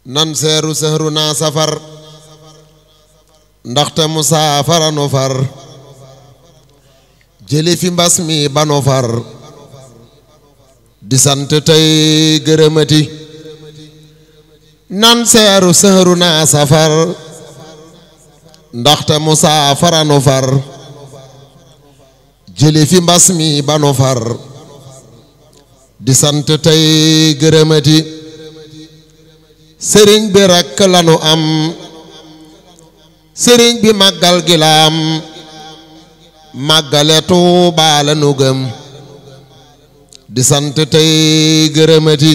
nan seeru sëhru naa safar ndaxte musaafara nu far jëli fi mbas mi banu far di sant tey gërëmati nan seeru sëhru naa safar ndaxte musaafara nu far jëli fi mbas mi banu far di sant tey gërëmati sëriñ bi rekk lanu am sëriñ bi màggal gi la am màggale Tuubaa lanu gëm di sant tey gërëmati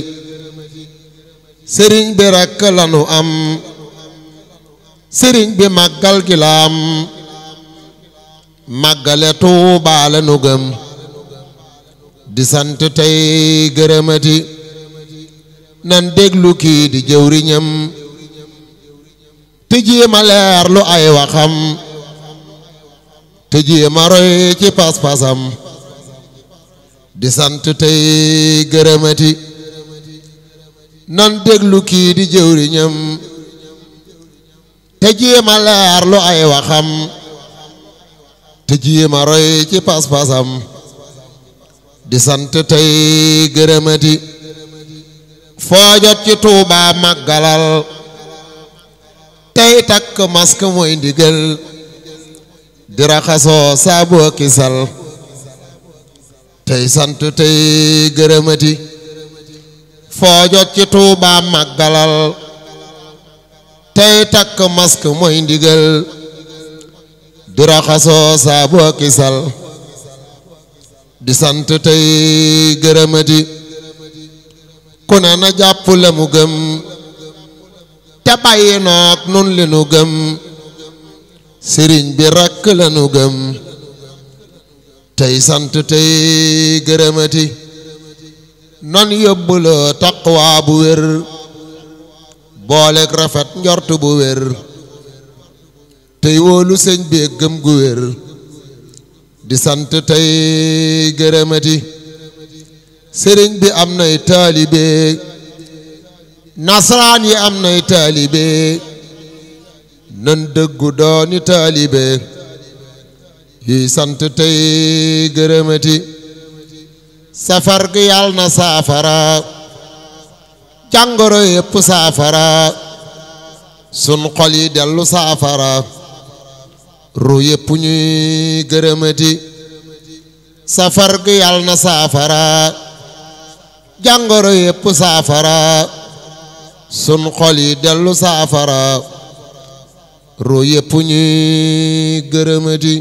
sëriñ bi rekk lanu am sëriñ bi màggal gi la am màggale Tuubaa lanu gëm di sant tey gërëmati nan déglu kii di jëwriñam te jéema leer lu ay waxam te jéema roy ci pas-pasam di sant tey gërëmati nan déglu kii di jëwriñam te jéema leer lu ay waxam te jéema roy ci pas-pasam di sant tey gërëmati foo jot ci Tuubaa màggalal tey takk masque mooy ndigal di raxasoo saabu kisal tey sant tey gërëmati foo jot ci Tuubaa màggalal tey takk masque mooy ndigal di raxasoo saabu kisal di sant tey gërëmati ku ne na jàpp la mu gëm te bàyyi noog nun li nu gëm sëriñ bi rekk la nu gëm tey sant tey gërëmati non yóbbuloo taqwa bu wér booleeg rafet njort bu wér tey wóolu sëñ bi gëm gu wér di sant tey gërëmati sëriñ bi am nay taalibe nasaraan yi am nay taalibe nan dëggu dooni taalibe yi sant tey gërëmati safar gi yàlla na saafara jàngoro yépp saafara sun xol yi dellu saafara ru yépp ñuy gërëmati safar gi yàlla na saafara jàngoro yépp saafara sun xol yi dellu saafara ru yépp ñuy gërëmati